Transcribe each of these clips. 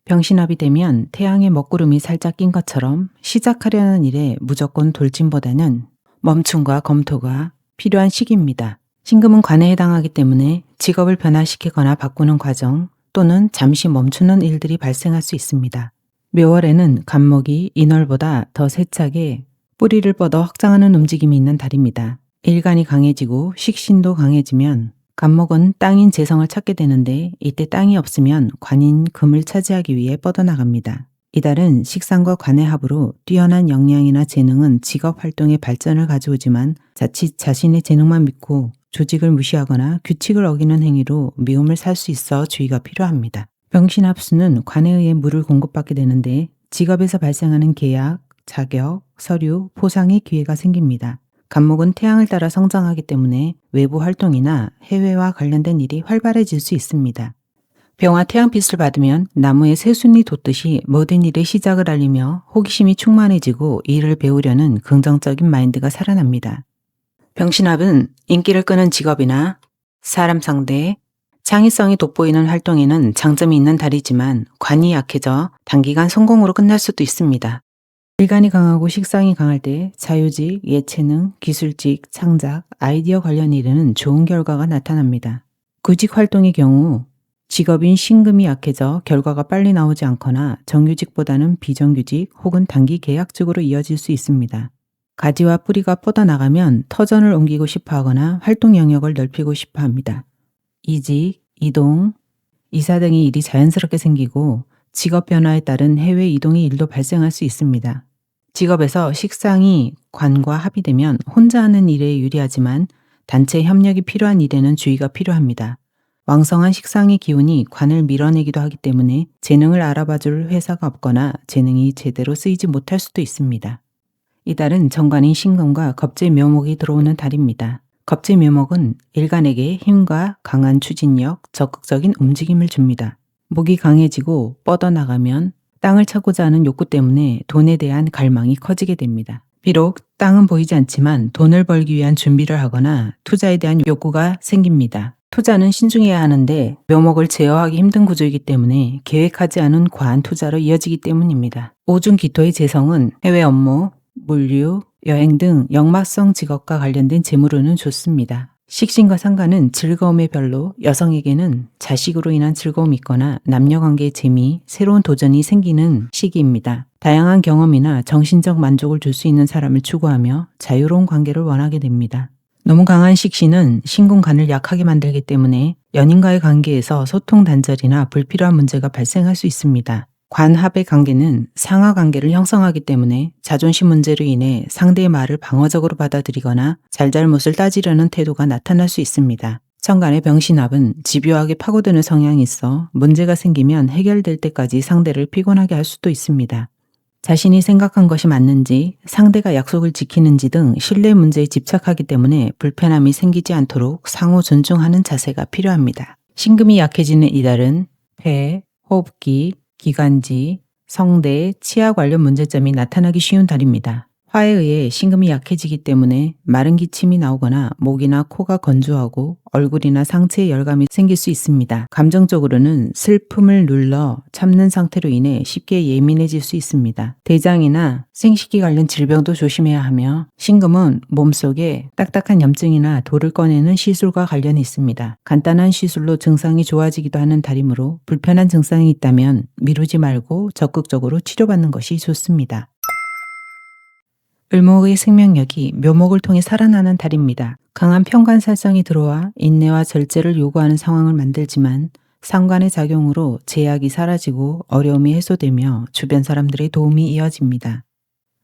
병신합이 되면 태양의 먹구름이 살짝 낀 것처럼 시작하려는 일에 무조건 돌진보다는 멈춤과 검토가 필요한 시기입니다. 신금은 관에 해당하기 때문에 직업을 변화시키거나 바꾸는 과정 또는 잠시 멈추는 일들이 발생할 수 있습니다. 묘월에는 간목이 인월보다 더 세차게 뿌리를 뻗어 확장하는 움직임이 있는 달입니다. 일간이 강해지고 식신도 강해지면 간목은 땅인 재성을 찾게 되는데 이때 땅이 없으면 관인 금을 차지하기 위해 뻗어나갑니다. 이달은 식상과 관의 합으로 뛰어난 역량이나 재능은 직업 활동의 발전을 가져오지만 자칫 자신의 재능만 믿고 조직을 무시하거나 규칙을 어기는 행위로 미움을 살 수 있어 주의가 필요합니다. 병신합수는 관에 의해 물을 공급받게 되는데 직업에서 발생하는 계약, 자격, 서류, 포상의 기회가 생깁니다. 간목은 태양을 따라 성장하기 때문에 외부 활동이나 해외와 관련된 일이 활발해질 수 있습니다. 병화 태양빛을 받으면 나무에 새순이 돋듯이 모든 일의 시작을 알리며 호기심이 충만해지고 일을 배우려는 긍정적인 마인드가 살아납니다. 병신합은 인기를 끄는 직업이나 사람 상대, 창의성이 돋보이는 활동에는 장점이 있는 달이지만 관이 약해져 단기간 성공으로 끝날 수도 있습니다. 일간이 강하고 식상이 강할 때 자유직, 예체능, 기술직, 창작, 아이디어 관련 일에는 좋은 결과가 나타납니다. 구직 활동의 경우 직업인 신금이 약해져 결과가 빨리 나오지 않거나 정규직보다는 비정규직 혹은 단기 계약직으로 이어질 수 있습니다. 가지와 뿌리가 뻗어나가면 터전을 옮기고 싶어 하거나 활동 영역을 넓히고 싶어 합니다. 이직, 이동, 이사 등의 일이 자연스럽게 생기고 직업 변화에 따른 해외 이동의 일도 발생할 수 있습니다. 직업에서 식상이 관과 합의되면 혼자 하는 일에 유리하지만 단체 협력이 필요한 일에는 주의가 필요합니다. 왕성한 식상의 기운이 관을 밀어내기도 하기 때문에 재능을 알아봐줄 회사가 없거나 재능이 제대로 쓰이지 못할 수도 있습니다. 이달은 정관인 신금과 겁재 묘목이 들어오는 달입니다. 겁재 묘목은 일간에게 힘과 강한 추진력, 적극적인 움직임을 줍니다. 목이 강해지고 뻗어나가면 땅을 찾고자 하는 욕구 때문에 돈에 대한 갈망이 커지게 됩니다. 비록 땅은 보이지 않지만 돈을 벌기 위한 준비를 하거나 투자에 대한 욕구가 생깁니다. 투자는 신중해야 하는데 묘목을 제어하기 힘든 구조이기 때문에 계획하지 않은 과한 투자로 이어지기 때문입니다. 오중기토의 재성은 해외 업무, 물류, 여행 등 역마성 직업과 관련된 재물운은 좋습니다. 식신과 상관은 즐거움의 별로 여성에게는 자식으로 인한 즐거움이 있거나 남녀관계의 재미, 새로운 도전이 생기는 시기입니다. 다양한 경험이나 정신적 만족을 줄 수 있는 사람을 추구하며 자유로운 관계를 원하게 됩니다. 너무 강한 식신은 신금관을 약하게 만들기 때문에 연인과의 관계에서 소통 단절이나 불필요한 문제가 발생할 수 있습니다. 관합의 관계는 상하 관계를 형성하기 때문에 자존심 문제로 인해 상대의 말을 방어적으로 받아들이거나 잘잘못을 따지려는 태도가 나타날 수 있습니다. 천간의 병신합은 집요하게 파고드는 성향이 있어 문제가 생기면 해결될 때까지 상대를 피곤하게 할 수도 있습니다. 자신이 생각한 것이 맞는지, 상대가 약속을 지키는지 등 신뢰 문제에 집착하기 때문에 불편함이 생기지 않도록 상호 존중하는 자세가 필요합니다. 신금이 약해지는 이달은 폐, 호흡기, 기관지, 성대, 치아 관련 문제점이 나타나기 쉬운 달입니다. 화에 의해 신금이 약해지기 때문에 마른 기침이 나오거나 목이나 코가 건조하고 얼굴이나 상체에 열감이 생길 수 있습니다. 감정적으로는 슬픔을 눌러 참는 상태로 인해 쉽게 예민해질 수 있습니다. 대장이나 생식기 관련 질병도 조심해야 하며 신금은 몸속에 딱딱한 염증이나 돌을 꺼내는 시술과 관련이 있습니다. 간단한 시술로 증상이 좋아지기도 하는 달이므로 불편한 증상이 있다면 미루지 말고 적극적으로 치료받는 것이 좋습니다. 을목의 생명력이 묘목을 통해 살아나는 달입니다. 강한 편관살성이 들어와 인내와 절제를 요구하는 상황을 만들지만 상관의 작용으로 제약이 사라지고 어려움이 해소되며 주변 사람들의 도움이 이어집니다.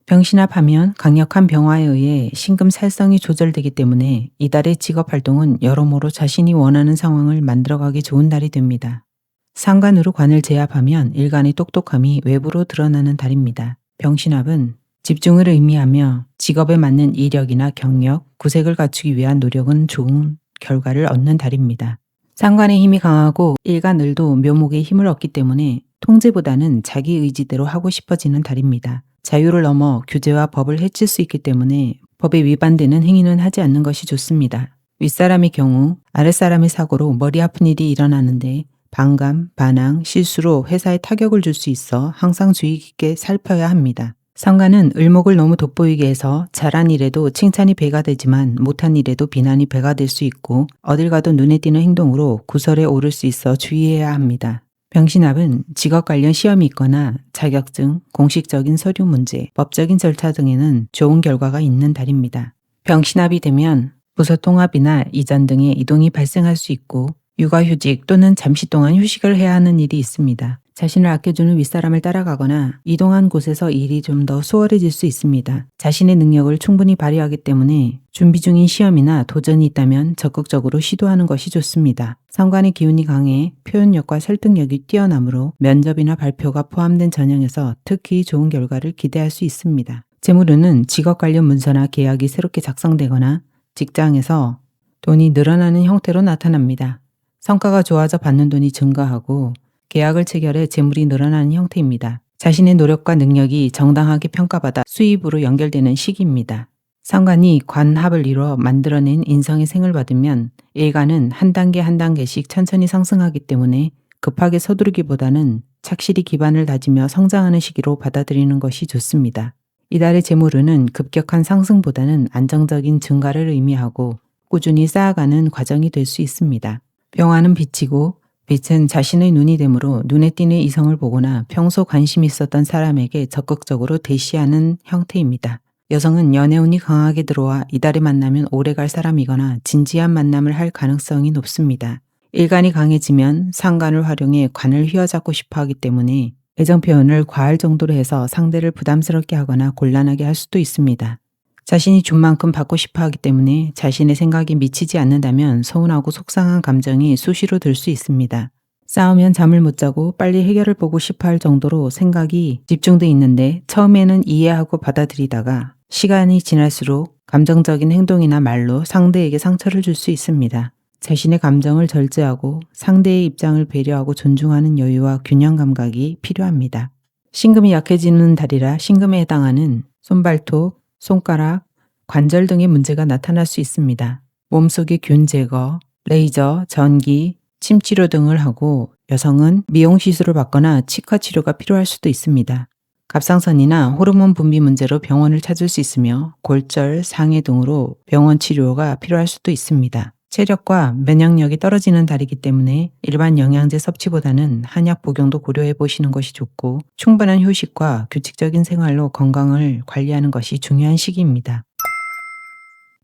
병신합하면 강력한 병화에 의해 신금 살성이 조절되기 때문에 이달의 직업활동은 여러모로 자신이 원하는 상황을 만들어가기 좋은 달이 됩니다. 상관으로 관을 제압하면 일간의 똑똑함이 외부로 드러나는 달입니다. 병신합은 집중을 의미하며 직업에 맞는 이력이나 경력, 구색을 갖추기 위한 노력은 좋은 결과를 얻는 달입니다. 상관의 힘이 강하고 일간을도 묘목의 힘을 얻기 때문에 통제보다는 자기 의지대로 하고 싶어지는 달입니다. 자유를 넘어 규제와 법을 해칠 수 있기 때문에 법에 위반되는 행위는 하지 않는 것이 좋습니다. 윗사람의 경우 아랫사람의 사고로 머리 아픈 일이 일어나는데 반감, 반항, 실수로 회사에 타격을 줄 수 있어 항상 주의 깊게 살펴야 합니다. 상관은 을목을 너무 돋보이게 해서 잘한 일에도 칭찬이 배가 되지만 못한 일에도 비난이 배가 될 수 있고 어딜 가도 눈에 띄는 행동으로 구설에 오를 수 있어 주의해야 합니다. 병신합은 직업 관련 시험이 있거나 자격증, 공식적인 서류 문제, 법적인 절차 등에는 좋은 결과가 있는 달입니다. 병신합이 되면 부서 통합이나 이전 등의 이동이 발생할 수 있고 육아휴직 또는 잠시 동안 휴식을 해야 하는 일이 있습니다. 자신을 아껴주는 윗사람을 따라가거나 이동한 곳에서 일이 좀 더 수월해질 수 있습니다. 자신의 능력을 충분히 발휘하기 때문에 준비 중인 시험이나 도전이 있다면 적극적으로 시도하는 것이 좋습니다. 상관의 기운이 강해 표현력과 설득력이 뛰어나므로 면접이나 발표가 포함된 전형에서 특히 좋은 결과를 기대할 수 있습니다. 재물운은 직업 관련 문서나 계약이 새롭게 작성되거나 직장에서 돈이 늘어나는 형태로 나타납니다. 성과가 좋아져 받는 돈이 증가하고 계약을 체결해 재물이 늘어나는 형태입니다. 자신의 노력과 능력이 정당하게 평가받아 수입으로 연결되는 시기입니다. 상관이 관합을 이뤄 만들어낸 인성의 생을 받으면 일간은 한 단계 한 단계씩 천천히 상승하기 때문에 급하게 서두르기보다는 착실히 기반을 다지며 성장하는 시기로 받아들이는 것이 좋습니다. 이달의 재물운은 급격한 상승보다는 안정적인 증가를 의미하고 꾸준히 쌓아가는 과정이 될 수 있습니다. 병화는 빛이고 빛은 자신의 눈이 되므로 눈에 띄는 이성을 보거나 평소 관심이 있었던 사람에게 적극적으로 대시하는 형태입니다. 여성은 연애운이 강하게 들어와 이달에 만나면 오래갈 사람이거나 진지한 만남을 할 가능성이 높습니다. 일간이 강해지면 상관을 활용해 관을 휘어잡고 싶어 하기 때문에 애정 표현을 과할 정도로 해서 상대를 부담스럽게 하거나 곤란하게 할 수도 있습니다. 자신이 준 만큼 받고 싶어 하기 때문에 자신의 생각이 미치지 않는다면 서운하고 속상한 감정이 수시로 들 수 있습니다. 싸우면 잠을 못 자고 빨리 해결을 보고 싶어 할 정도로 생각이 집중돼 있는데 처음에는 이해하고 받아들이다가 시간이 지날수록 감정적인 행동이나 말로 상대에게 상처를 줄 수 있습니다. 자신의 감정을 절제하고 상대의 입장을 배려하고 존중하는 여유와 균형 감각이 필요합니다. 신금이 약해지는 달이라 신금에 해당하는 손발톱, 손가락, 관절 등의 문제가 나타날 수 있습니다. 몸속의 균 제거, 레이저, 전기, 침 치료 등을 하고 여성은 미용 시술을 받거나 치과 치료가 필요할 수도 있습니다. 갑상선이나 호르몬 분비 문제로 병원을 찾을 수 있으며 골절, 상해 등으로 병원 치료가 필요할 수도 있습니다. 체력과 면역력이 떨어지는 달이기 때문에 일반 영양제 섭취보다는 한약 복용도 고려해 보시는 것이 좋고 충분한 휴식과 규칙적인 생활로 건강을 관리하는 것이 중요한 시기입니다.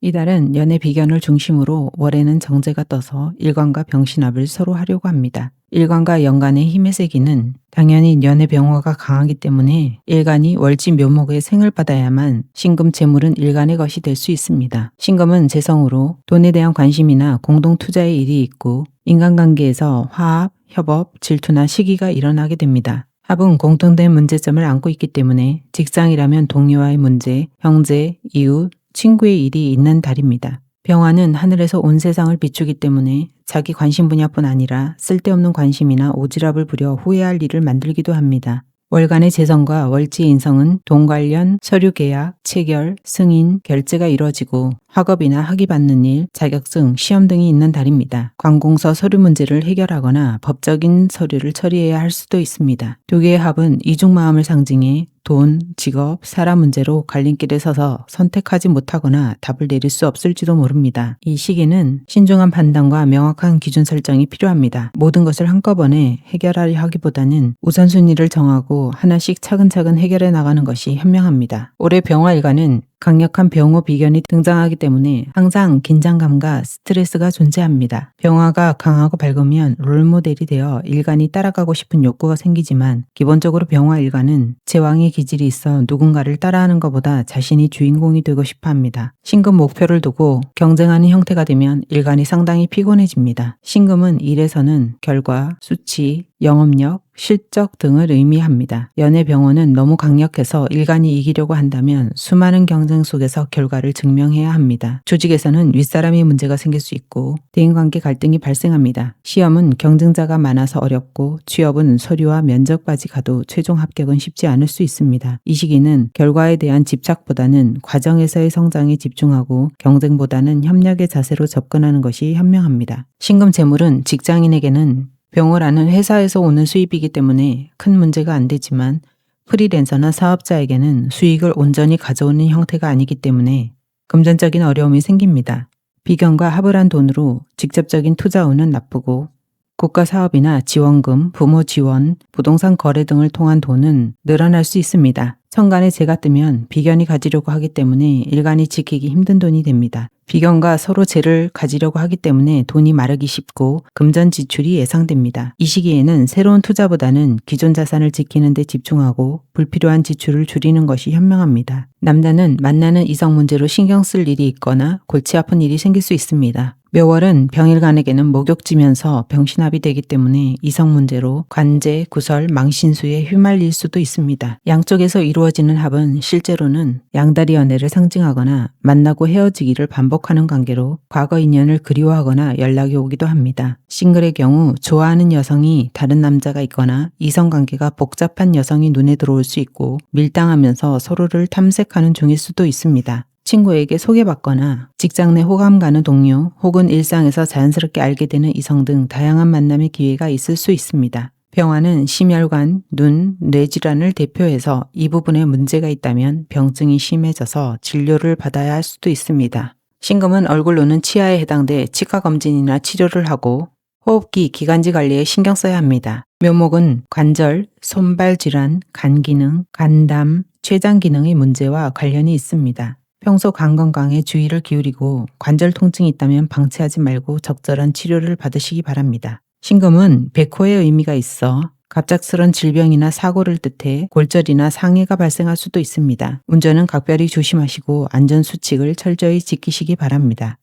이달은 연애 비견을 중심으로 월에는 정제가 떠서 일간과 병신합을 서로 하려고 합니다. 일간과 연간의 힘의 세기는 당연히 연애 병화가 강하기 때문에 일간이 월지 묘목의 생을 받아야만 신금 재물은 일간의 것이 될 수 있습니다. 신금은 재성으로 돈에 대한 관심이나 공동 투자의 일이 있고 인간관계에서 화합, 협업, 질투나 시기가 일어나게 됩니다. 합은 공통된 문제점을 안고 있기 때문에 직장이라면 동료와의 문제, 형제, 이웃, 친구의 일이 있는 달입니다. 병화는 하늘에서 온 세상을 비추기 때문에 자기 관심 분야뿐 아니라 쓸데없는 관심이나 오지랖을 부려 후회할 일을 만들기도 합니다. 월간의 재성과 월지의 인성은 돈 관련 서류 계약, 체결, 승인, 결제가 이루어지고 학업이나 학위 받는 일, 자격증, 시험 등이 있는 달입니다. 관공서 서류 문제를 해결하거나 법적인 서류를 처리해야 할 수도 있습니다. 두 개의 합은 이중마음을 상징해 돈, 직업, 사람 문제로 갈림길에 서서 선택하지 못하거나 답을 내릴 수 없을지도 모릅니다. 이 시기는 신중한 판단과 명확한 기준 설정이 필요합니다. 모든 것을 한꺼번에 해결하려 하기보다는 우선순위를 정하고 하나씩 차근차근 해결해 나가는 것이 현명합니다. 올해 병화일간은 강력한 병호 비견이 등장하기 때문에 항상 긴장감과 스트레스가 존재합니다. 병화가 강하고 밝으면 롤모델이 되어 일간이 따라가고 싶은 욕구가 생기지만 기본적으로 병화 일간은 제왕의 기질이 있어 누군가를 따라하는 것보다 자신이 주인공이 되고 싶어 합니다. 신금 목표를 두고 경쟁하는 형태가 되면 일간이 상당히 피곤해집니다. 신금은 일에서는 결과, 수치, 영업력, 실적 등을 의미합니다. 연애 병원은 너무 강력해서 일간이 이기려고 한다면 수많은 경쟁 속에서 결과를 증명해야 합니다. 조직에서는 윗사람이 문제가 생길 수 있고 대인관계 갈등이 발생합니다. 시험은 경쟁자가 많아서 어렵고 취업은 서류와 면접까지 가도 최종 합격은 쉽지 않을 수 있습니다. 이 시기는 결과에 대한 집착보다는 과정에서의 성장에 집중하고 경쟁보다는 협력의 자세로 접근하는 것이 현명합니다. 신금 재물은 직장인에게는 병호라는 회사에서 오는 수입이기 때문에 큰 문제가 안 되지만 프리랜서나 사업자에게는 수익을 온전히 가져오는 형태가 아니기 때문에 금전적인 어려움이 생깁니다. 비견과 합을 한 돈으로 직접적인 투자운은 나쁘고 국가 사업이나 지원금, 부모 지원, 부동산 거래 등을 통한 돈은 늘어날 수 있습니다. 천간에 재가 뜨면 비견이 가지려고 하기 때문에 일간이 지키기 힘든 돈이 됩니다. 비견과 서로 재를 가지려고 하기 때문에 돈이 마르기 쉽고 금전 지출이 예상됩니다. 이 시기에는 새로운 투자보다는 기존 자산을 지키는 데 집중하고 불필요한 지출을 줄이는 것이 현명합니다. 남자는 만나는 이성 문제로 신경 쓸 일이 있거나 골치 아픈 일이 생길 수 있습니다. 묘월은 병일간에게는 목욕지면서 병신합이 되기 때문에 이성 문제로 관제, 구설, 망신수에 휘말릴 수도 있습니다. 양쪽에서 이루어지는 합은 실제로는 양다리 연애를 상징하거나 만나고 헤어지기를 반복하는 관계로 과거 인연을 그리워하거나 연락이 오기도 합니다. 싱글의 경우 좋아하는 여성이 다른 남자가 있거나 이성관계가 복잡한 여성이 눈에 들어올 수 있고 밀당하면서 서로를 탐색하는 중일 수도 있습니다. 친구에게 소개받거나 직장 내 호감 가는 동료 혹은 일상에서 자연스럽게 알게 되는 이성 등 다양한 만남의 기회가 있을 수 있습니다. 병화는 심혈관, 눈, 뇌질환을 대표해서 이 부분에 문제가 있다면 병증이 심해져서 진료를 받아야 할 수도 있습니다. 신금은 얼굴로는 치아에 해당돼 치과 검진이나 치료를 하고 호흡기, 기관지 관리에 신경 써야 합니다. 묘목은 관절, 손발 질환, 간 기능, 간담, 췌장 기능의 문제와 관련이 있습니다. 평소 간 건강에 주의를 기울이고 관절 통증이 있다면 방치하지 말고 적절한 치료를 받으시기 바랍니다. 신금은 백호의 의미가 있어 갑작스런 질병이나 사고를 뜻해 골절이나 상해가 발생할 수도 있습니다. 운전은 각별히 조심하시고 안전수칙을 철저히 지키시기 바랍니다.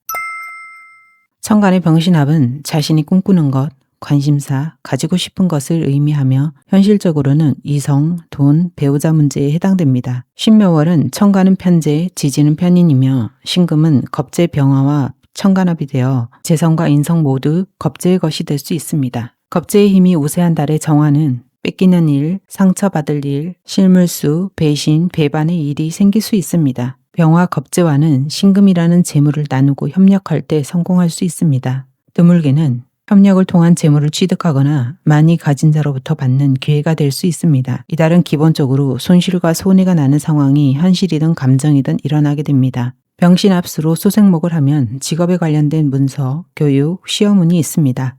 천간의 병신합은 자신이 꿈꾸는 것, 관심사, 가지고 싶은 것을 의미하며 현실적으로는 이성, 돈, 배우자 문제에 해당됩니다. 신묘월은 천간은 편재, 지지는 편인이며 신금은 겁재 병화와 천간합이 되어 재성과 인성 모두 겁재의 것이 될 수 있습니다. 겁재의 힘이 우세한 달의 정화는 뺏기는 일, 상처받을 일, 실물수, 배신, 배반의 일이 생길 수 있습니다. 병화 겁재와는 신금이라는 재물을 나누고 협력할 때 성공할 수 있습니다. 드물게는 협력을 통한 재물을 취득하거나 많이 가진 자로부터 받는 기회가 될 수 있습니다. 이달은 기본적으로 손실과 손해가 나는 상황이 현실이든 감정이든 일어나게 됩니다. 병신합수로 소생목을 하면 직업에 관련된 문서, 교육, 시험운이 있습니다.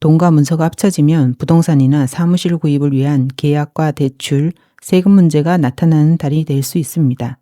돈과 문서가 합쳐지면 부동산이나 사무실 구입을 위한 계약과 대출, 세금 문제가 나타나는 달이 될 수 있습니다.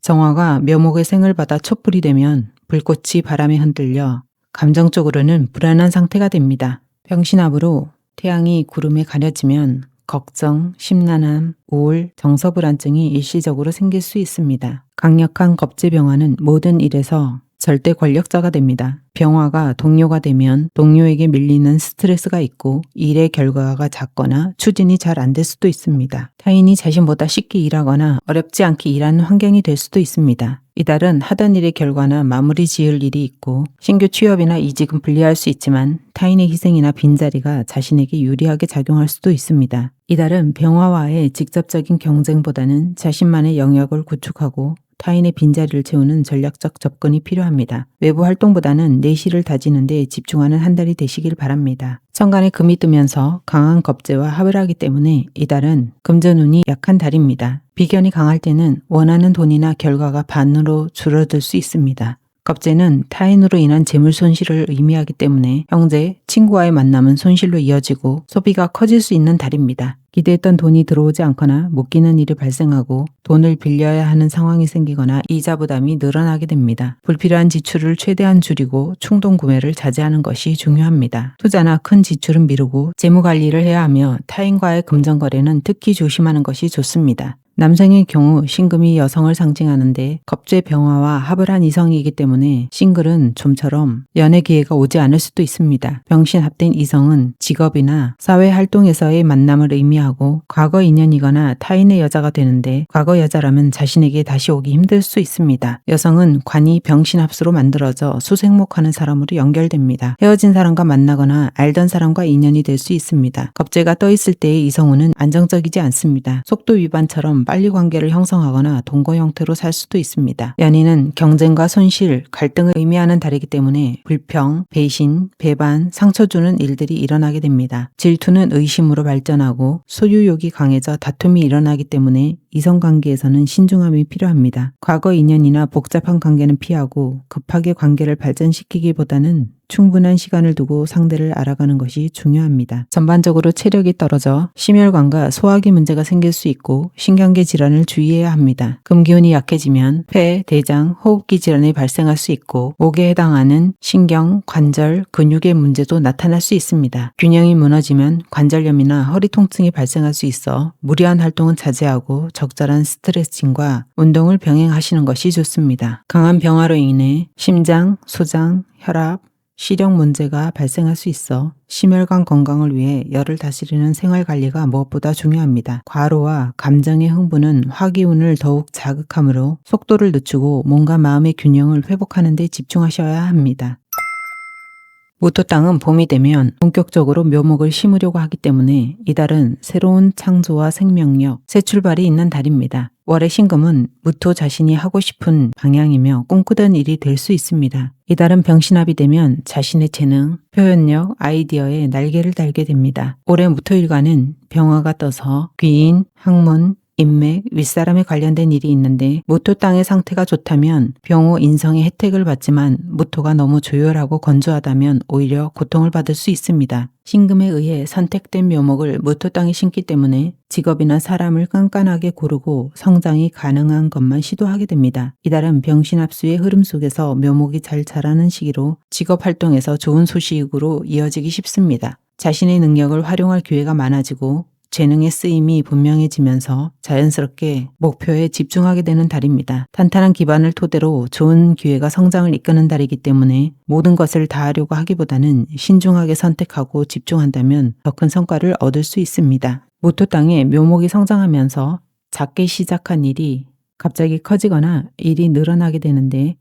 정화가 묘목의 생을 받아 촛불이 되면 불꽃이 바람에 흔들려 감정적으로는 불안한 상태가 됩니다. 병신합으로 태양이 구름에 가려지면 걱정, 심란함, 우울, 정서불안증이 일시적으로 생길 수 있습니다. 강력한 겁재병화는 모든 일에서 절대 권력자가 됩니다. 병화가 동료가 되면 동료에게 밀리는 스트레스가 있고 일의 결과가 작거나 추진이 잘 안 될 수도 있습니다. 타인이 자신보다 쉽게 일하거나 어렵지 않게 일하는 환경이 될 수도 있습니다. 이달은 하던 일의 결과나 마무리 지을 일이 있고 신규 취업이나 이직은 불리할 수 있지만 타인의 희생이나 빈자리가 자신에게 유리하게 작용할 수도 있습니다. 이달은 병화와의 직접적인 경쟁보다는 자신만의 영역을 구축하고 타인의 빈자리를 채우는 전략적 접근이 필요합니다. 외부 활동보다는 내실을 다지는 데 집중하는 한 달이 되시길 바랍니다. 천간에 금이 뜨면서 강한 겁재와 합을 하기 때문에 이달은 금전운이 약한 달입니다. 비견이 강할 때는 원하는 돈이나 결과가 반으로 줄어들 수 있습니다. 겁재는 타인으로 인한 재물 손실을 의미하기 때문에 형제, 친구와의 만남은 손실로 이어지고 소비가 커질 수 있는 달입니다. 기대했던 돈이 들어오지 않거나 못 끼는 일이 발생하고 돈을 빌려야 하는 상황이 생기거나 이자 부담이 늘어나게 됩니다. 불필요한 지출을 최대한 줄이고 충동 구매를 자제하는 것이 중요합니다. 투자나 큰 지출은 미루고 재무 관리를 해야 하며 타인과의 금전 거래는 특히 조심하는 것이 좋습니다. 남성의 경우 신금이 여성을 상징하는데 겁재 병화와 합을 한 이성이기 때문에 싱글은 좀처럼 연애 기회가 오지 않을 수도 있습니다. 병신 합된 이성은 직업이나 사회 활동에서의 만남을 의미하고 과거 인연이거나 타인의 여자가 되는데 과거 여자라면 자신에게 다시 오기 힘들 수 있습니다. 여성은 관이 병신 합수로 만들어져 수생목하는 사람으로 연결됩니다. 헤어진 사람과 만나거나 알던 사람과 인연이 될 수 있습니다. 겁재가 떠 있을 때의 이성운은 안정적이지 않습니다. 속도 위반처럼 것처럼 빨리 관계를 형성하거나 동거 형태로 살 수도 있습니다. 연인은 경쟁과 손실, 갈등을 의미하는 달이기 때문에 불평, 배신, 배반, 상처 주는 일들이 일어나게 됩니다. 질투는 의심으로 발전하고 소유욕이 강해져 다툼이 일어나기 때문에 이성관계에서는 신중함이 필요합니다. 과거 인연이나 복잡한 관계는 피하고 급하게 관계를 발전시키기보다는 충분한 시간을 두고 상대를 알아가는 것이 중요합니다. 전반적으로 체력이 떨어져 심혈관과 소화기 문제가 생길 수 있고 신경계 질환을 주의해야 합니다. 금기운이 약해지면 폐, 대장, 호흡기 질환이 발생할 수 있고 목에 해당하는 신경, 관절, 근육의 문제도 나타날 수 있습니다. 균형이 무너지면 관절염이나 허리 통증이 발생할 수 있어 무리한 활동은 자제하고 적절한 스트레칭과 운동을 병행하시는 것이 좋습니다. 강한 병화로 인해 심장, 소장, 혈압, 시력 문제가 발생할 수 있어 심혈관 건강을 위해 열을 다스리는 생활관리가 무엇보다 중요합니다. 과로와 감정의 흥분은 화기운을 더욱 자극하므로 속도를 늦추고 몸과 마음의 균형을 회복하는 데 집중하셔야 합니다. 무토땅은 봄이 되면 본격적으로 묘목을 심으려고 하기 때문에 이달은 새로운 창조와 생명력, 새 출발이 있는 달입니다. 월의 신금은 무토 자신이 하고 싶은 방향이며 꿈꾸던 일이 될 수 있습니다. 이달은 병신합이 되면 자신의 재능, 표현력, 아이디어에 날개를 달게 됩니다. 올해 무토일과는 병화가 떠서 귀인, 학문, 인맥, 윗사람에 관련된 일이 있는데 무토 땅의 상태가 좋다면 병호 인성의 혜택을 받지만 무토가 너무 조열하고 건조하다면 오히려 고통을 받을 수 있습니다. 신금에 의해 선택된 묘목을 무토 땅에 심기 때문에 직업이나 사람을 깐깐하게 고르고 성장이 가능한 것만 시도하게 됩니다. 이달은 병신합수의 흐름 속에서 묘목이 잘 자라는 시기로 직업 활동에서 좋은 소식으로 이어지기 쉽습니다. 자신의 능력을 활용할 기회가 많아지고 재능의 쓰임이 분명해지면서 자연스럽게 목표에 집중하게 되는 달입니다. 탄탄한 기반을 토대로 좋은 기회가 성장을 이끄는 달이기 때문에 모든 것을 다 하려고 하기보다는 신중하게 선택하고 집중한다면 더 큰 성과를 얻을 수 있습니다. 무토 땅에 묘목이 성장하면서 작게 시작한 일이 갑자기 커지거나 일이 늘어나게 되는데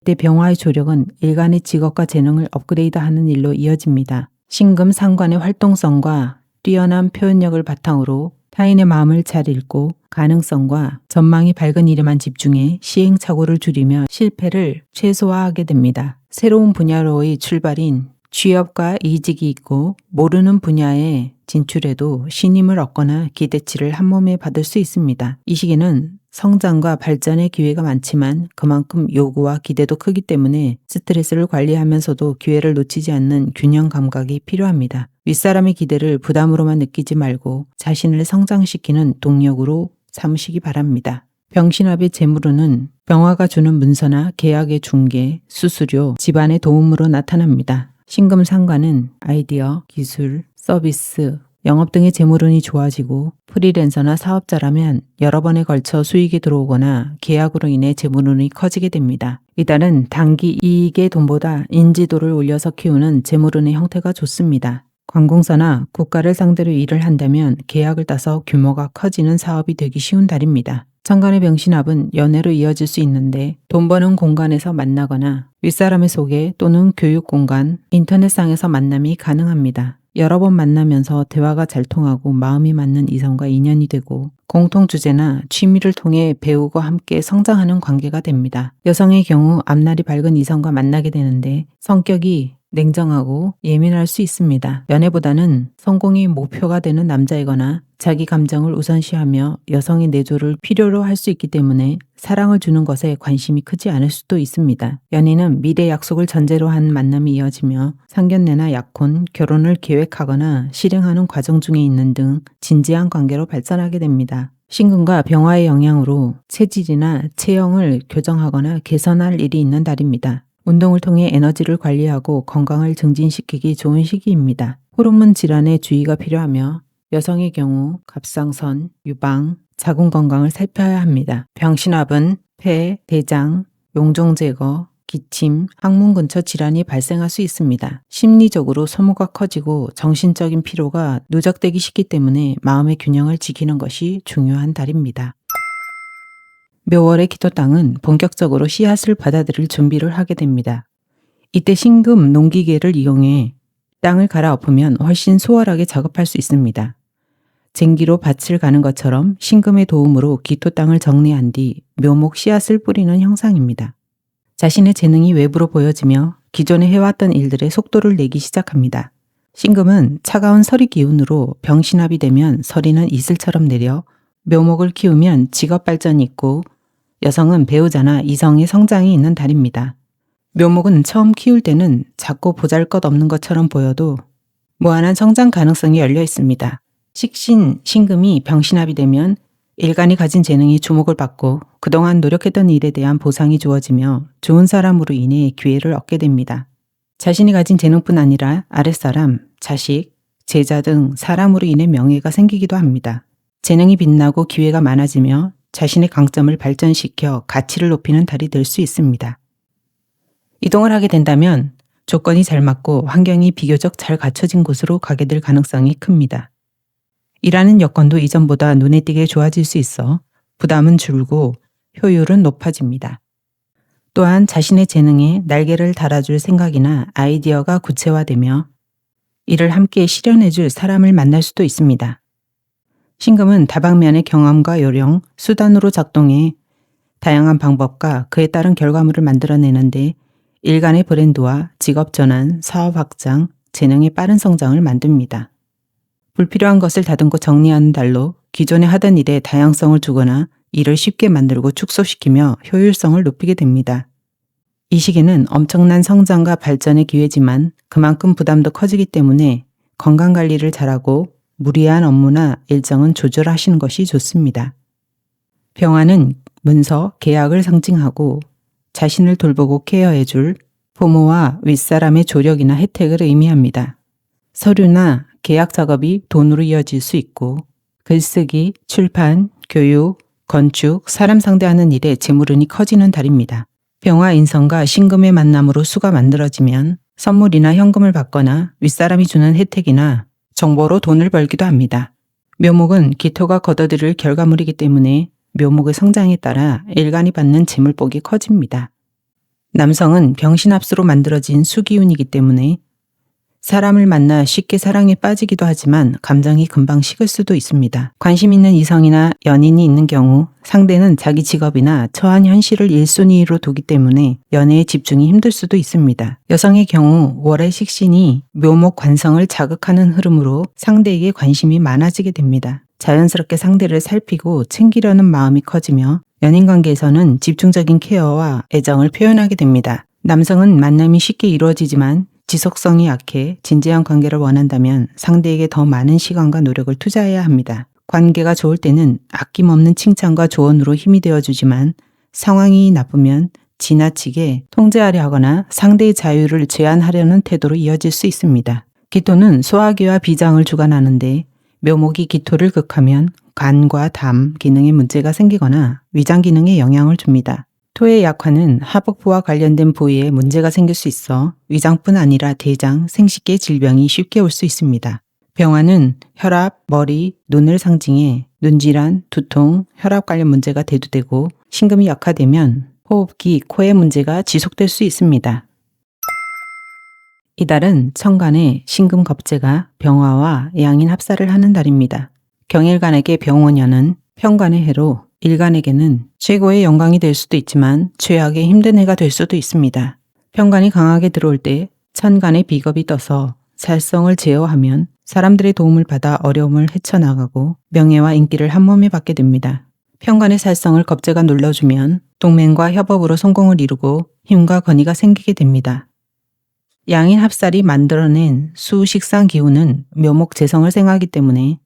이때 병화의 조력은 일간의 직업과 재능을 업그레이드하는 일로 이어집니다. 신금 상관의 활동성과 뛰어난 표현력을 바탕으로 타인의 마음을 잘 읽고 가능성과 전망이 밝은 일에만 집중해 시행착오를 줄이며 실패를 최소화하게 됩니다. 새로운 분야로의 출발인 취업과 이직이 있고 모르는 분야에 진출해도 신임을 얻거나 기대치를 한몸에 받을 수 있습니다. 이 시기는 성장과 발전의 기회가 많지만 그만큼 요구와 기대도 크기 때문에 스트레스를 관리하면서도 기회를 놓치지 않는 균형 감각이 필요합니다. 윗사람의 기대를 부담으로만 느끼지 말고 자신을 성장시키는 동력으로 삼으시기 바랍니다. 병신합의 재물운은 병화가 주는 문서나 계약의 중개, 수수료, 집안의 도움으로 나타납니다. 신금 상관은 아이디어, 기술, 서비스, 영업 등의 재물운이 좋아지고 프리랜서나 사업자라면 여러 번에 걸쳐 수익이 들어오거나 계약으로 인해 재물운이 커지게 됩니다. 이달은 단기 이익의 돈보다 인지도를 올려서 키우는 재물운의 형태가 좋습니다. 관공서나 국가를 상대로 일을 한다면 계약을 따서 규모가 커지는 사업이 되기 쉬운 달입니다. 천간의 병신합은 연애로 이어질 수 있는데 돈 버는 공간에서 만나거나 윗사람의 소개 또는 교육 공간, 인터넷상에서 만남이 가능합니다. 여러 번 만나면서 대화가 잘 통하고 마음이 맞는 이성과 인연이 되고 공통 주제나 취미를 통해 배우고 함께 성장하는 관계가 됩니다. 여성의 경우 앞날이 밝은 이성과 만나게 되는데 성격이 냉정하고 예민할 수 있습니다. 연애보다는 성공이 목표가 되는 남자이거나 자기 감정을 우선시하며 여성의 내조를 필요로 할 수 있기 때문에 사랑을 주는 것에 관심이 크지 않을 수도 있습니다. 연인은 미래 약속을 전제로 한 만남이 이어지며 상견례나 약혼, 결혼을 계획하거나 실행하는 과정 중에 있는 등 진지한 관계로 발전하게 됩니다. 신금과 병화의 영향으로 체질이나 체형을 교정하거나 개선할 일이 있는 달입니다. 운동을 통해 에너지를 관리하고 건강을 증진시키기 좋은 시기입니다. 호르몬 질환에 주의가 필요하며 여성의 경우 갑상선, 유방, 자궁 건강을 살펴야 합니다. 병신합은 폐, 대장, 용종 제거, 기침, 항문 근처 질환이 발생할 수 있습니다. 심리적으로 소모가 커지고 정신적인 피로가 누적되기 쉽기 때문에 마음의 균형을 지키는 것이 중요한 달입니다. 묘월의 기토 땅은 본격적으로 씨앗을 받아들일 준비를 하게 됩니다. 이때 신금 농기계를 이용해 땅을 갈아엎으면 훨씬 수월하게 작업할 수 있습니다. 쟁기로 밭을 가는 것처럼 신금의 도움으로 기토 땅을 정리한 뒤 묘목 씨앗을 뿌리는 형상입니다. 자신의 재능이 외부로 보여지며 기존에 해왔던 일들의 속도를 내기 시작합니다. 신금은 차가운 서리 기운으로 병신합이 되면 서리는 이슬처럼 내려 묘목을 키우면 직업 발전이 있고 여성은 배우자나 이성의 성장이 있는 달입니다. 묘목은 처음 키울 때는 작고 보잘것없는 것처럼 보여도 무한한 성장 가능성이 열려 있습니다. 식신, 신금이 병신합이 되면 일간이 가진 재능이 주목을 받고 그동안 노력했던 일에 대한 보상이 주어지며 좋은 사람으로 인해 기회를 얻게 됩니다. 자신이 가진 재능뿐 아니라 아랫사람, 자식, 제자 등 사람으로 인해 명예가 생기기도 합니다. 재능이 빛나고 기회가 많아지며 자신의 강점을 발전시켜 가치를 높이는 달이 될 수 있습니다. 이동을 하게 된다면 조건이 잘 맞고 환경이 비교적 잘 갖춰진 곳으로 가게 될 가능성이 큽니다. 일하는 여건도 이전보다 눈에 띄게 좋아질 수 있어 부담은 줄고 효율은 높아집니다. 또한 자신의 재능에 날개를 달아줄 생각이나 아이디어가 구체화되며 이를 함께 실현해줄 사람을 만날 수도 있습니다. 신금은 다방면의 경험과 요령, 수단으로 작동해 다양한 방법과 그에 따른 결과물을 만들어내는데 일간의 브랜드와 직업 전환, 사업 확장, 재능의 빠른 성장을 만듭니다. 불필요한 것을 다듬고 정리하는 달로 기존에 하던 일에 다양성을 주거나 일을 쉽게 만들고 축소시키며 효율성을 높이게 됩니다. 이 시기는 엄청난 성장과 발전의 기회지만 그만큼 부담도 커지기 때문에 건강관리를 잘하고 무리한 업무나 일정은 조절하시는 것이 좋습니다. 병화는 문서, 계약을 상징하고 자신을 돌보고 케어해줄 부모와 윗사람의 조력이나 혜택을 의미합니다. 서류나 계약 작업이 돈으로 이어질 수 있고 글쓰기, 출판, 교육, 건축, 사람 상대하는 일에 재물운이 커지는 달입니다. 병화 인성과 신금의 만남으로 수가 만들어지면 선물이나 현금을 받거나 윗사람이 주는 혜택이나 정보로 돈을 벌기도 합니다. 묘목은 기토가 거둬들일 결과물이기 때문에 묘목의 성장에 따라 일간이 받는 재물복이 커집니다. 남성은 병신합수로 만들어진 수기운이기 때문에 사람을 만나 쉽게 사랑에 빠지기도 하지만 감정이 금방 식을 수도 있습니다. 관심 있는 이성이나 연인이 있는 경우 상대는 자기 직업이나 처한 현실을 1순위로 두기 때문에 연애에 집중이 힘들 수도 있습니다. 여성의 경우 월의 식신이 묘목 관성을 자극하는 흐름으로 상대에게 관심이 많아지게 됩니다. 자연스럽게 상대를 살피고 챙기려는 마음이 커지며 연인관계에서는 집중적인 케어와 애정을 표현하게 됩니다. 남성은 만남이 쉽게 이루어지지만 지속성이 약해 진지한 관계를 원한다면 상대에게 더 많은 시간과 노력을 투자해야 합니다. 관계가 좋을 때는 아낌없는 칭찬과 조언으로 힘이 되어주지만 상황이 나쁘면 지나치게 통제하려 하거나 상대의 자유를 제한하려는 태도로 이어질 수 있습니다. 기토는 소화기와 비장을 주관하는데 묘목이 기토를 극하면 간과 담 기능에 문제가 생기거나 위장 기능에 영향을 줍니다. 토의 약화는 하복부와 관련된 부위에 문제가 생길 수 있어 위장뿐 아니라 대장, 생식계 질병이 쉽게 올 수 있습니다. 병화는 혈압, 머리, 눈을 상징해 눈질환, 두통, 혈압 관련 문제가 대두되고 신금이 약화되면 호흡기, 코의 문제가 지속될 수 있습니다. 이달은 천간에 신금 겁재가 병화와 양인 합사를 하는 달입니다. 경일간에게 병원년은 편관의 해로 일간에게는 최고의 영광이 될 수도 있지만 최악의 힘든 해가 될 수도 있습니다. 편관이 강하게 들어올 때 천간의 비겁이 떠서 살성을 제어하면 사람들의 도움을 받아 어려움을 헤쳐나가고 명예와 인기를 한몸에 받게 됩니다. 편관의 살성을 겁재가 눌러주면 동맹과 협업으로 성공을 이루고 힘과 권위가 생기게 됩니다. 양인 합살이 만들어낸 수식상 기운은 묘목 재성을 생하기 때문에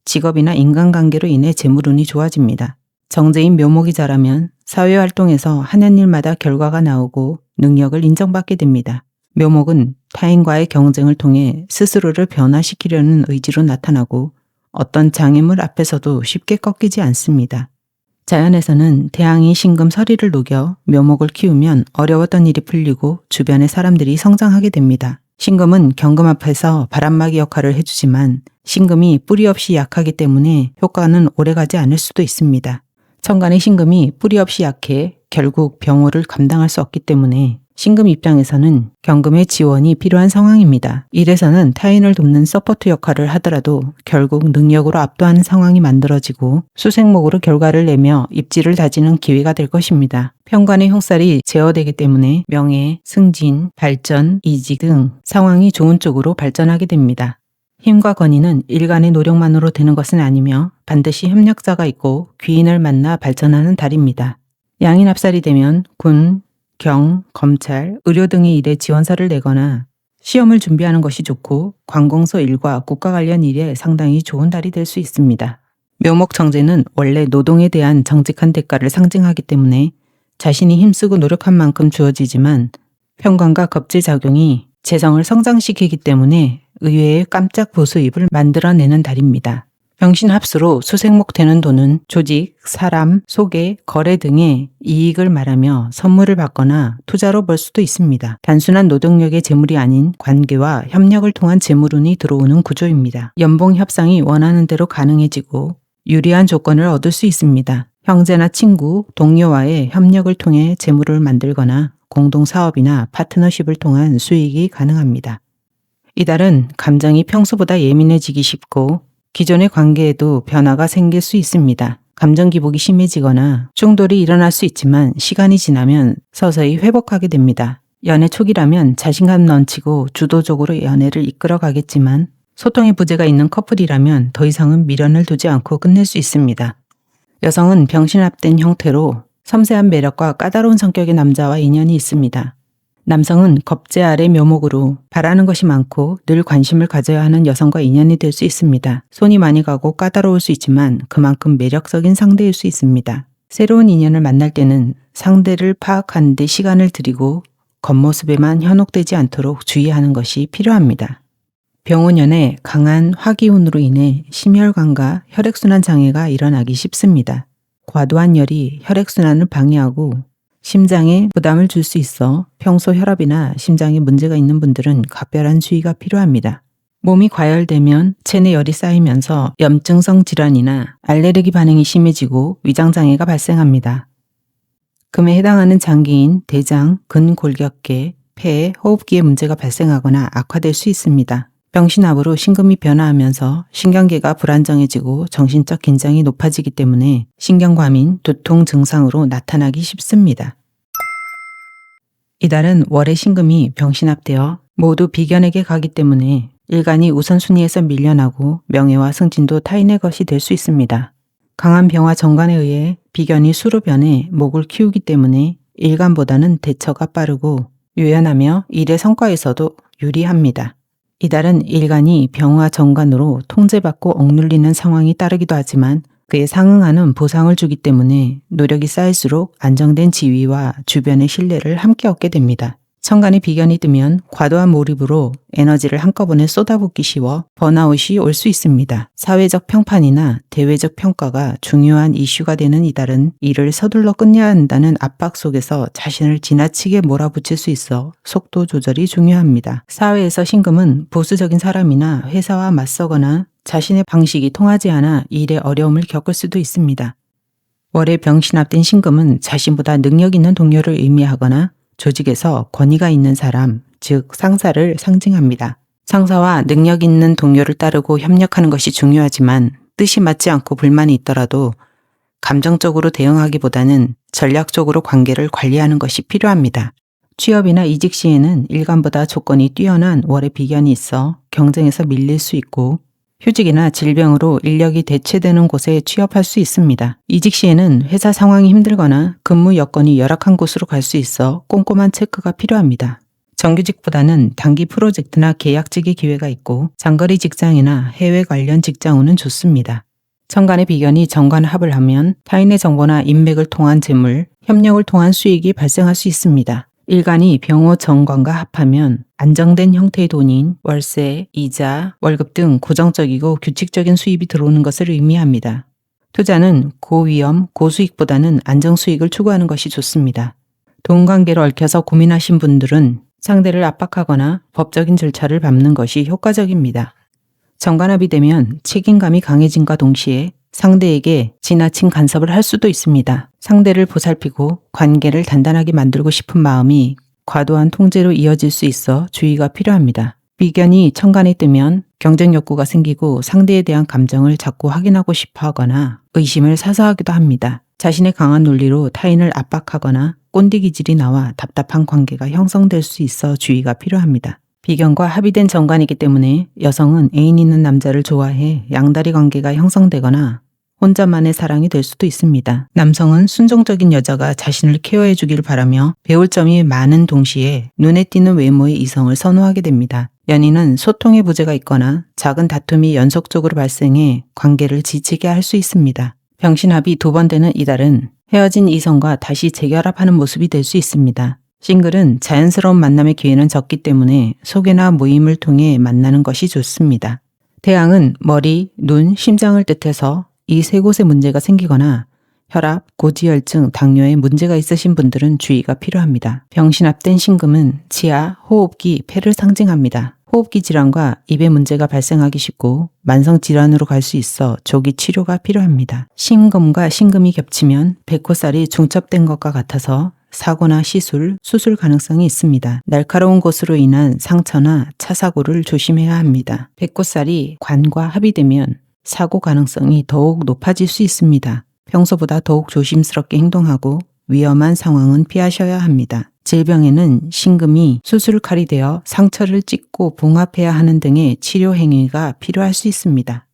직업이나 인간관계로 인해 재물운이 좋아집니다. 정제인 묘목이 자라면 사회활동에서 하는 일마다 결과가 나오고 능력을 인정받게 됩니다. 묘목은 타인과의 경쟁을 통해 스스로를 변화시키려는 의지로 나타나고 어떤 장애물 앞에서도 쉽게 꺾이지 않습니다. 자연에서는 태양이 신금 서리를 녹여 묘목을 키우면 어려웠던 일이 풀리고 주변의 사람들이 성장하게 됩니다. 신금은 경금 앞에서 바람막이 역할을 해주지만 신금이 뿌리 없이 약하기 때문에 효과는 오래가지 않을 수도 있습니다. 천간의 신금이 뿌리 없이 약해 결국 병호를 감당할 수 없기 때문에 신금 입장에서는 경금의 지원이 필요한 상황입니다. 일에서는 타인을 돕는 서포트 역할을 하더라도 결국 능력으로 압도하는 상황이 만들어지고 수생목으로 결과를 내며 입지를 다지는 기회가 될 것입니다. 편관의 형살이 제어되기 때문에 명예, 승진, 발전, 이직 등 상황이 좋은 쪽으로 발전하게 됩니다. 힘과 권위는 일간의 노력만으로 되는 것은 아니며 반드시 협력자가 있고 귀인을 만나 발전하는 달입니다. 양인합살이 되면 군, 경, 검찰, 의료 등의 일에 지원서를 내거나 시험을 준비하는 것이 좋고 관공서 일과 국가 관련 일에 상당히 좋은 달이 될 수 있습니다. 묘목정제는 원래 노동에 대한 정직한 대가를 상징하기 때문에 자신이 힘쓰고 노력한 만큼 주어지지만 편관과 겁재작용이 재성을 성장시키기 때문에 의외의 깜짝 보수입을 만들어내는 달입니다. 병신합수로 수생목 되는 돈은 조직, 사람, 소개, 거래 등의 이익을 말하며 선물을 받거나 투자로 벌 수도 있습니다. 단순한 노동력의 재물이 아닌 관계와 협력을 통한 재물운이 들어오는 구조입니다. 연봉 협상이 원하는 대로 가능해지고 유리한 조건을 얻을 수 있습니다. 형제나 친구, 동료와의 협력을 통해 재물을 만들거나 공동사업이나 파트너십을 통한 수익이 가능합니다. 이달은 감정이 평소보다 예민해지기 쉽고 기존의 관계에도 변화가 생길 수 있습니다. 감정 기복이 심해지거나 충돌이 일어날 수 있지만 시간이 지나면 서서히 회복하게 됩니다. 연애 초기라면 자신감 넘치고 주도적으로 연애를 이끌어가겠지만 소통의 부재가 있는 커플이라면 더 이상은 미련을 두지 않고 끝낼 수 있습니다. 여성은 병신합된 형태로 섬세한 매력과 까다로운 성격의 남자와 인연이 있습니다. 남성은 겁재 아래 묘목으로 바라는 것이 많고 늘 관심을 가져야 하는 여성과 인연이 될 수 있습니다. 손이 많이 가고 까다로울 수 있지만 그만큼 매력적인 상대일 수 있습니다. 새로운 인연을 만날 때는 상대를 파악하는 데 시간을 들이고 겉모습에만 현혹되지 않도록 주의하는 것이 필요합니다. 병운년에 강한 화기운으로 인해 심혈관과 혈액순환 장애가 일어나기 쉽습니다. 과도한 열이 혈액순환을 방해하고 심장에 부담을 줄 수 있어 평소 혈압이나 심장에 문제가 있는 분들은 각별한 주의가 필요합니다. 몸이 과열되면 체내 열이 쌓이면서 염증성 질환이나 알레르기 반응이 심해지고 위장장애가 발생합니다. 금에 해당하는 장기인 대장, 근골격계, 폐, 호흡기에 문제가 발생하거나 악화될 수 있습니다. 병신합으로 신금이 변화하면서 신경계가 불안정해지고 정신적 긴장이 높아지기 때문에 신경과민, 두통 증상으로 나타나기 쉽습니다. 이달은 월의 신금이 병신합되어 모두 비견에게 가기 때문에 일간이 우선순위에서 밀려나고 명예와 승진도 타인의 것이 될 수 있습니다. 강한 병화 정관에 의해 비견이 수로 변해 목을 키우기 때문에 일간보다는 대처가 빠르고 유연하며 일의 성과에서도 유리합니다. 이달은 일간이 병화 정관으로 통제받고 억눌리는 상황이 따르기도 하지만 그에 상응하는 보상을 주기 때문에 노력이 쌓일수록 안정된 지위와 주변의 신뢰를 함께 얻게 됩니다. 천간에 비견이 뜨면 과도한 몰입으로 에너지를 한꺼번에 쏟아붓기 쉬워 번아웃이 올 수 있습니다. 사회적 평판이나 대외적 평가가 중요한 이슈가 되는 이달은 일을 서둘러 끝내야 한다는 압박 속에서 자신을 지나치게 몰아붙일 수 있어 속도 조절이 중요합니다. 사회에서 신금은 보수적인 사람이나 회사와 맞서거나 자신의 방식이 통하지 않아 일에 어려움을 겪을 수도 있습니다. 월에 병신합된 신금은 자신보다 능력 있는 동료를 의미하거나 조직에서 권위가 있는 사람, 즉 상사를 상징합니다. 상사와 능력 있는 동료를 따르고 협력하는 것이 중요하지만 뜻이 맞지 않고 불만이 있더라도 감정적으로 대응하기보다는 전략적으로 관계를 관리하는 것이 필요합니다. 취업이나 이직 시에는 일간보다 조건이 뛰어난 월의 비견이 있어 경쟁에서 밀릴 수 있고 휴직이나 질병으로 인력이 대체되는 곳에 취업할 수 있습니다. 이직 시에는 회사 상황이 힘들거나 근무 여건이 열악한 곳으로 갈 수 있어 꼼꼼한 체크가 필요합니다. 정규직보다는 단기 프로젝트나 계약직의 기회가 있고 장거리 직장이나 해외 관련 직장운은 좋습니다. 천간의 비견이 정관합을 하면 타인의 정보나 인맥을 통한 재물, 협력을 통한 수익이 발생할 수 있습니다. 일간이 병호 정관과 합하면 안정된 형태의 돈인 월세, 이자, 월급 등 고정적이고 규칙적인 수입이 들어오는 것을 의미합니다. 투자는 고위험, 고수익보다는 안정수익을 추구하는 것이 좋습니다. 돈 관계로 얽혀서 고민하신 분들은 상대를 압박하거나 법적인 절차를 밟는 것이 효과적입니다. 정관합이 되면 책임감이 강해짐과 동시에 상대에게 지나친 간섭을 할 수도 있습니다. 상대를 보살피고 관계를 단단하게 만들고 싶은 마음이 과도한 통제로 이어질 수 있어 주의가 필요합니다. 비견이 천간에 뜨면 경쟁 욕구가 생기고 상대에 대한 감정을 자꾸 확인하고 싶어 하거나 의심을 사서 하기도 합니다. 자신의 강한 논리로 타인을 압박하거나 꼰대 기질이 나와 답답한 관계가 형성될 수 있어 주의가 필요합니다. 비견과 합의된 정관이기 때문에 여성은 애인 있는 남자를 좋아해 양다리 관계가 형성되거나 혼자만의 사랑이 될 수도 있습니다. 남성은 순종적인 여자가 자신을 케어해 주길 바라며 배울 점이 많은 동시에 눈에 띄는 외모의 이성을 선호하게 됩니다. 연인은 소통의 부재가 있거나 작은 다툼이 연속적으로 발생해 관계를 지치게 할 수 있습니다. 병신합이 2번 되는 이달은 헤어진 이성과 다시 재결합하는 모습이 될 수 있습니다. 싱글은 자연스러운 만남의 기회는 적기 때문에 소개나 모임을 통해 만나는 것이 좋습니다. 태양은 머리, 눈, 심장을 뜻해서 이 3곳에 문제가 생기거나 혈압, 고지혈증, 당뇨에 문제가 있으신 분들은 주의가 필요합니다. 병신합된 신금은 치아, 호흡기, 폐를 상징합니다. 호흡기 질환과 입에 문제가 발생하기 쉽고 만성 질환으로 갈 수 있어 조기 치료가 필요합니다. 신금과 신금이 겹치면 배꼽살이 중첩된 것과 같아서 사고나 시술, 수술 가능성이 있습니다. 날카로운 것으로 인한 상처나 차 사고를 조심해야 합니다. 배꼽살이 관과 합의되면 사고 가능성이 더욱 높아질 수 있습니다. 평소보다 더욱 조심스럽게 행동하고 위험한 상황은 피하셔야 합니다. 질병에는 신금이 수술칼이 되어 상처를 찢고 봉합해야 하는 등의 치료 행위가 필요할 수 있습니다.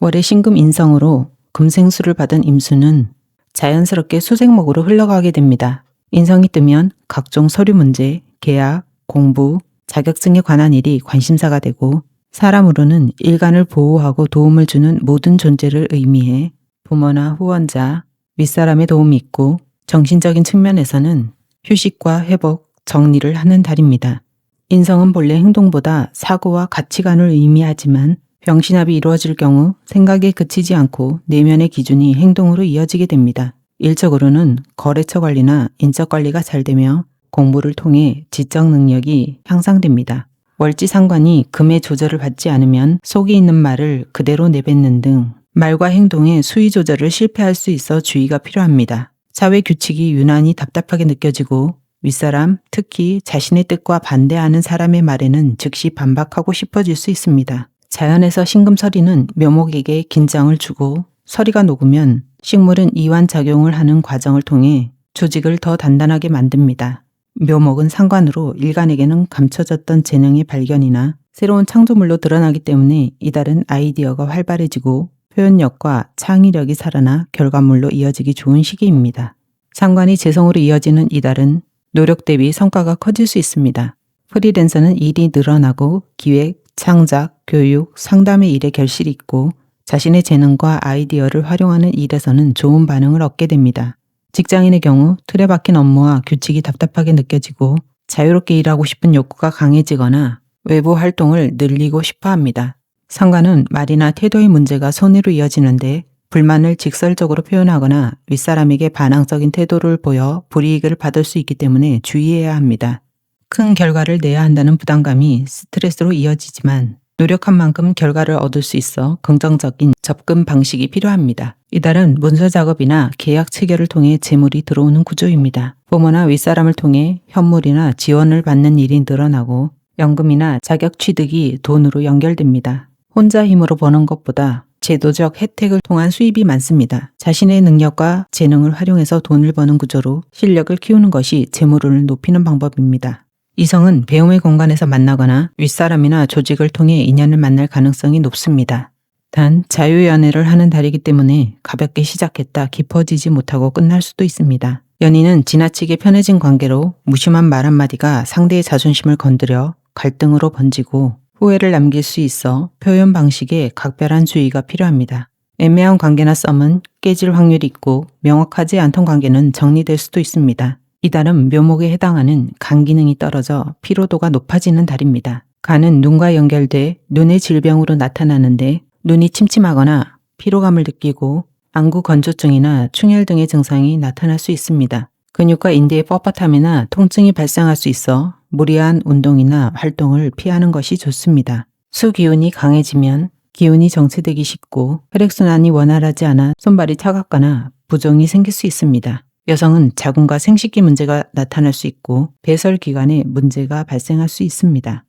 월의 신금 인성으로 금생수를 받은 임수는 자연스럽게 수생목으로 흘러가게 됩니다. 인성이 뜨면 각종 서류 문제, 계약, 공부, 자격증에 관한 일이 관심사가 되고 사람으로는 일간을 보호하고 도움을 주는 모든 존재를 의미해 부모나 후원자, 윗사람의 도움이 있고 정신적인 측면에서는 휴식과 회복, 정리를 하는 달입니다. 인성은 본래 행동보다 사고와 가치관을 의미하지만 병신합이 이루어질 경우 생각에 그치지 않고 내면의 기준이 행동으로 이어지게 됩니다. 일적으로는 거래처 관리나 인적 관리가 잘 되며 공부를 통해 지적 능력이 향상됩니다. 월지상관이 금의 조절을 받지 않으면 속에 있는 말을 그대로 내뱉는 등 말과 행동의 수위 조절을 실패할 수 있어 주의가 필요합니다. 사회 규칙이 유난히 답답하게 느껴지고 윗사람, 특히 자신의 뜻과 반대하는 사람의 말에는 즉시 반박하고 싶어질 수 있습니다. 자연에서 신금서리는 묘목에게 긴장을 주고 서리가 녹으면 식물은 이완작용을 하는 과정을 통해 조직을 더 단단하게 만듭니다. 묘목은 상관으로 일간에게는 감춰졌던 재능의 발견이나 새로운 창조물로 드러나기 때문에 이달은 아이디어가 활발해지고 표현력과 창의력이 살아나 결과물로 이어지기 좋은 시기입니다. 상관이 재성으로 이어지는 이달은 노력 대비 성과가 커질 수 있습니다. 프리랜서는 일이 늘어나고 기획, 창작, 교육, 상담의 일에 결실이 있고 자신의 재능과 아이디어를 활용하는 일에서는 좋은 반응을 얻게 됩니다. 직장인의 경우 틀에 박힌 업무와 규칙이 답답하게 느껴지고 자유롭게 일하고 싶은 욕구가 강해지거나 외부 활동을 늘리고 싶어 합니다. 상관은 말이나 태도의 문제가 손해로 이어지는데 불만을 직설적으로 표현하거나 윗사람에게 반항적인 태도를 보여 불이익을 받을 수 있기 때문에 주의해야 합니다. 큰 결과를 내야 한다는 부담감이 스트레스로 이어지지만 노력한 만큼 결과를 얻을 수 있어 긍정적인 접근 방식이 필요합니다. 이달은 문서 작업이나 계약 체결을 통해 재물이 들어오는 구조입니다. 부모나 윗사람을 통해 현물이나 지원을 받는 일이 늘어나고 연금이나 자격 취득이 돈으로 연결됩니다. 혼자 힘으로 버는 것보다 제도적 혜택을 통한 수입이 많습니다. 자신의 능력과 재능을 활용해서 돈을 버는 구조로 실력을 키우는 것이 재물운을 높이는 방법입니다. 이성은 배움의 공간에서 만나거나 윗사람이나 조직을 통해 인연을 만날 가능성이 높습니다. 단 자유연애를 하는 달이기 때문에 가볍게 시작했다 깊어지지 못하고 끝날 수도 있습니다. 연인은 지나치게 편해진 관계로 무심한 말 한마디가 상대의 자존심을 건드려 갈등으로 번지고 후회를 남길 수 있어 표현 방식에 각별한 주의가 필요합니다. 애매한 관계나 썸은 깨질 확률이 있고 명확하지 않던 관계는 정리될 수도 있습니다. 이달은 묘목에 해당하는 간 기능이 떨어져 피로도가 높아지는 달입니다. 간은 눈과 연결돼 눈의 질병으로 나타나는데 눈이 침침하거나 피로감을 느끼고 안구 건조증이나 충혈 등의 증상이 나타날 수 있습니다. 근육과 인대의 뻣뻣함이나 통증이 발생할 수 있어 무리한 운동이나 활동을 피하는 것이 좋습니다. 수기운이 강해지면 기운이 정체되기 쉽고 혈액순환이 원활하지 않아 손발이 차갑거나 부종이 생길 수 있습니다. 여성은 자궁과 생식기 문제가 나타날 수 있고 배설 기관에 문제가 발생할 수 있습니다.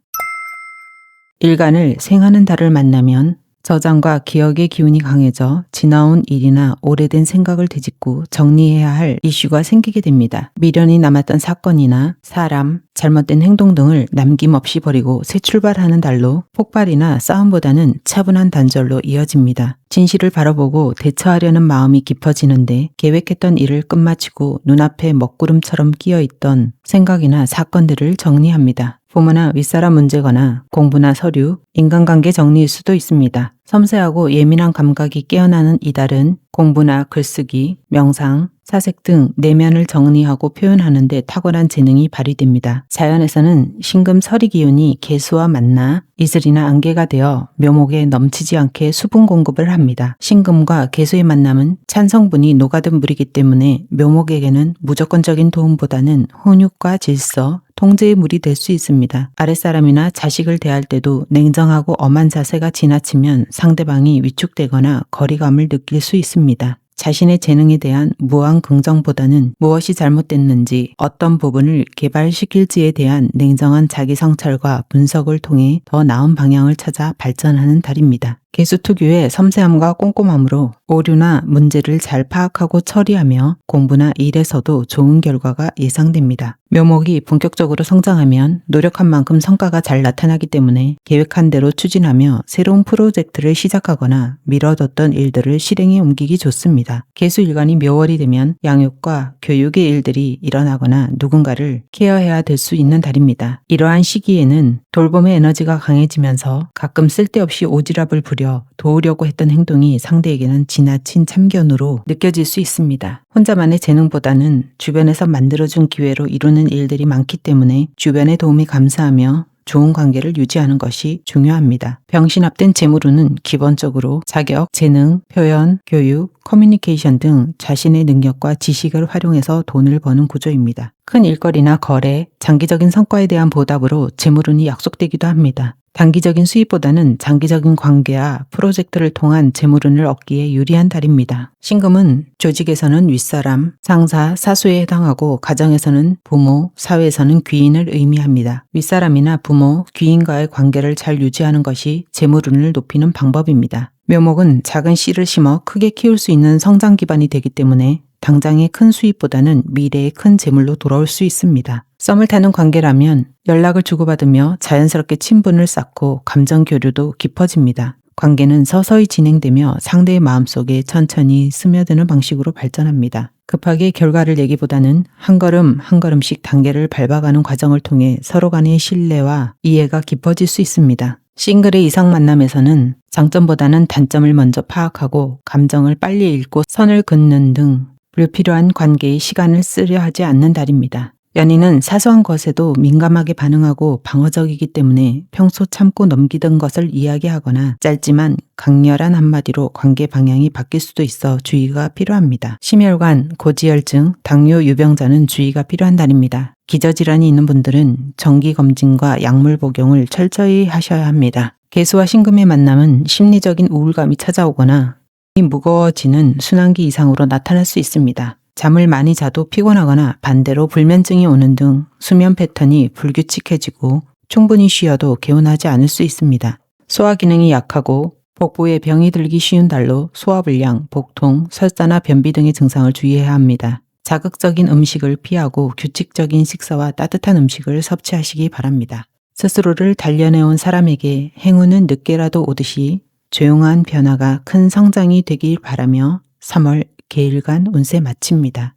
일간을 생하는 달을 만나면 저장과 기억의 기운이 강해져 지나온 일이나 오래된 생각을 되짚고 정리해야 할 이슈가 생기게 됩니다. 미련이 남았던 사건이나 사람, 잘못된 행동 등을 남김없이 버리고 새 출발하는 달로 폭발이나 싸움보다는 차분한 단절로 이어집니다. 진실을 바라보고 대처하려는 마음이 깊어지는데 계획했던 일을 끝마치고 눈앞에 먹구름처럼 끼어있던 생각이나 사건들을 정리합니다. 부모나 윗사람 문제거나 공부나 서류, 인간관계 정리일 수도 있습니다. 섬세하고 예민한 감각이 깨어나는 이달은 공부나 글쓰기, 명상, 사색 등 내면을 정리하고 표현하는 데 탁월한 재능이 발휘됩니다. 자연에서는 신금 서리 기운이 개수와 만나 이슬이나 안개가 되어 묘목에 넘치지 않게 수분 공급을 합니다. 신금과 개수의 만남은 찬성분이 녹아든 물이기 때문에 묘목에게는 무조건적인 도움보다는 훈육과 질서, 통제의 물이 될 수 있습니다. 아랫사람이나 자식을 대할 때도 냉정하고 엄한 자세가 지나치면 상대방이 위축되거나 거리감을 느낄 수 있습니다. 자신의 재능에 대한 무한 긍정보다는 무엇이 잘못됐는지 어떤 부분을 개발시킬지에 대한 냉정한 자기 성찰과 분석을 통해 더 나은 방향을 찾아 발전하는 달입니다. 개수 특유의 섬세함과 꼼꼼함으로 오류나 문제를 잘 파악하고 처리하며 공부나 일에서도 좋은 결과가 예상됩니다. 묘목이 본격적으로 성장하면 노력한 만큼 성과가 잘 나타나기 때문에 계획한 대로 추진하며 새로운 프로젝트를 시작하거나 미뤄뒀던 일들을 실행에 옮기기 좋습니다. 개수일간이 묘월이 되면 양육과 교육의 일들이 일어나거나 누군가를 케어해야 될 수 있는 달입니다. 이러한 시기에는 돌봄의 에너지가 강해지면서 가끔 쓸데없이 오지랖을 부려 도우려고 했던 행동이 상대에게는 지나친 참견으로 느껴질 수 있습니다. 혼자만의 재능보다는 주변에서 만들어준 기회로 이루는 일들이 많기 때문에 주변의 도움에 감사하며 좋은 관계를 유지하는 것이 중요합니다. 병신합된 재물운은 기본적으로 자격, 재능, 표현, 교육, 커뮤니케이션 등 자신의 능력과 지식을 활용해서 돈을 버는 구조입니다. 큰 일거리나 거래, 장기적인 성과에 대한 보답으로 재물운이 약속되기도 합니다. 단기적인 수입보다는 장기적인 관계와 프로젝트를 통한 재물운을 얻기에 유리한 달입니다. 신금은 조직에서는 윗사람, 상사, 사수에 해당하고 가정에서는 부모, 사회에서는 귀인을 의미합니다. 윗사람이나 부모, 귀인과의 관계를 잘 유지하는 것이 재물운을 높이는 방법입니다. 묘목은 작은 씨를 심어 크게 키울 수 있는 성장 기반이 되기 때문에 당장의 큰 수입보다는 미래의 큰 재물로 돌아올 수 있습니다. 썸을 타는 관계라면 연락을 주고받으며 자연스럽게 친분을 쌓고 감정 교류도 깊어집니다. 관계는 서서히 진행되며 상대의 마음속에 천천히 스며드는 방식으로 발전합니다. 급하게 결과를 내기보다는 한 걸음 한 걸음씩 단계를 밟아가는 과정을 통해 서로 간의 신뢰와 이해가 깊어질 수 있습니다. 싱글의 이성 만남에서는 장점보다는 단점을 먼저 파악하고 감정을 빨리 읽고 선을 긋는 등 불필요한 관계에 시간을 쓰려 하지 않는 달입니다. 연인은 사소한 것에도 민감하게 반응하고 방어적이기 때문에 평소 참고 넘기던 것을 이야기하거나 짧지만 강렬한 한마디로 관계 방향이 바뀔 수도 있어 주의가 필요합니다. 심혈관, 고지혈증, 당뇨 유병자는 주의가 필요한 달입니다. 기저질환이 있는 분들은 정기검진과 약물 복용을 철저히 하셔야 합니다. 개수와 신금의 만남은 심리적인 우울감이 찾아오거나 무거워지는 순환기 이상으로 나타날 수 있습니다. 잠을 많이 자도 피곤하거나 반대로 불면증이 오는 등 수면 패턴이 불규칙해지고 충분히 쉬어도 개운하지 않을 수 있습니다. 소화 기능이 약하고 복부에 병이 들기 쉬운 달로 소화불량, 복통, 설사나 변비 등의 증상을 주의해야 합니다. 자극적인 음식을 피하고 규칙적인 식사와 따뜻한 음식을 섭취하시기 바랍니다. 스스로를 단련해온 사람에게 행운은 늦게라도 오듯이 조용한 변화가 큰 성장이 되길 바라며 3월 개일간 운세 마칩니다.